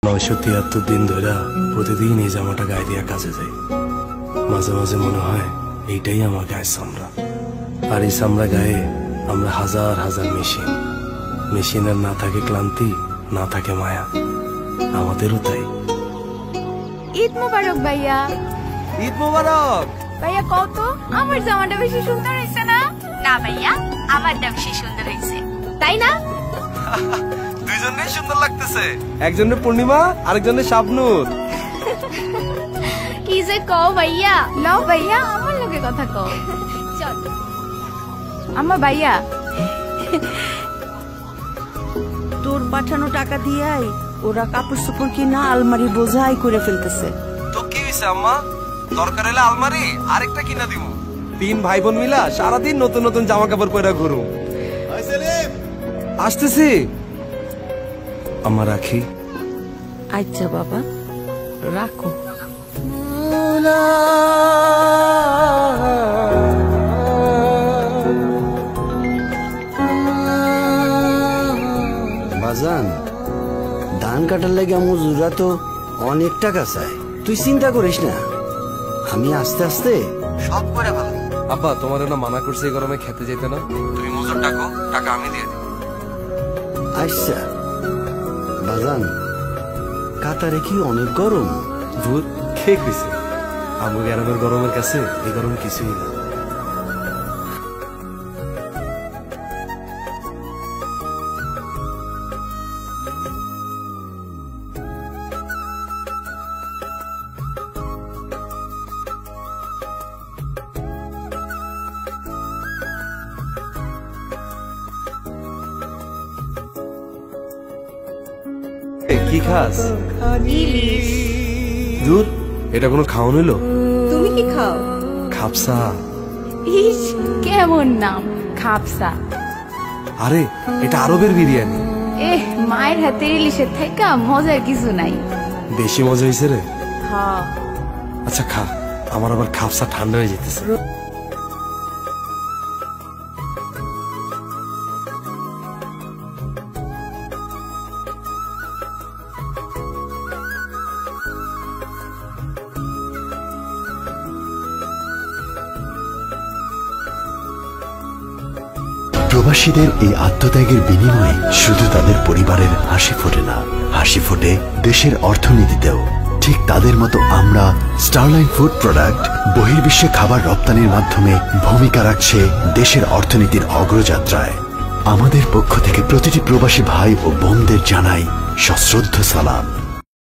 973 দিন ধরে প্রতিদিন এই জামাটা গায়ে দিয়া কাজে যাই। মাঝে মাঝে মনে হয় এইটাই আমার গায়ের চামড়া, আর এই চামড়া গায়ে আমরা হাজার হাজার মেশিনের না থাকে ক্লান্তি, না থাকে মায়া। আমাদেরও তাই। ঈদ মোবারক ভাইয়া। ঈদ মোবারক ভাইয়া, কত আমার জামাটা বেশি সুন্দর হয়েছে না? না ভাইয়া, আমারটা বেশি সুন্দর হয়েছে, তাই না? দুইজনেই সুন্দর লাগতেছে, একজনের পূর্ণিমা আরেকজনের শাবনূর। কি যে কও ভাইয়া। লও ভাইয়া, আমার লগে কথা কও। চল আম্মা। ভাইয়া, তোর পাঠানো টাকা দিয়াই ওরা কাপড় চোপড় কিনা আলমারি বোঝাই করে ফেলতেছে। তো কি হইছে আম্মা, দরকার হলে আলমারি আরেকটা কিনা দিব। 3 ভাই বোন মিলা সারাদিন নতুন নতুন জামা কাপড় পরে ঘুরু। আসতেছি আমার রাখি। আচ্ছা বাবা, রাখো। বাজান, ধান কাটার লাগে মজুরা তো অনেক টাকা চায়। তুই চিন্তা করিস না, আমি আস্তে আস্তে সব করে ভালো। আব্বা, তোমার না মানা করছে এই গরমে খেতে যেতে না, তুমি মজুর ডাকো, টাকা আমি দিয়ে দিব। আচ্ছা বাজান, কাতারে কি অনেক গরম? ভূত কে কইছে? আমার গ্রামের গরমের কাছে এই গরম কিছুই না। কি খাস? দুধ? এটা কোনো খাওয়ান হইলো? তুমি কি খাও? খাপসা। ইস, কেমন নাম, খাপসা। আরে এটা আরবের বিরিয়ানি। মায়ের হাতে ইলিশের থেকে মজার কিছু নাই। বেশি মজা হয়েছে রে। হ্যাঁ। আচ্ছা খা, আমার আবার খাপসা ঠান্ডা হয়ে যেতেছে। প্রবাসীদের এই আত্মত্যাগের বিনিময়ে শুধু তাদের পরিবারের হাসি ফোটে না, হাসি ফোটে দেশের অর্থনীতিতেও। ঠিক তাদের মতো আমরা স্টারলাইন ফুড প্রোডাক্ট বহির্বিশ্বে খাবার রপ্তানির মাধ্যমে ভূমিকা রাখছে দেশের অর্থনীতির অগ্রযাত্রায়। আমাদের পক্ষ থেকে প্রতিটি প্রবাসী ভাই ও বোনদের জানাই সশ্রদ্ধ সালাম।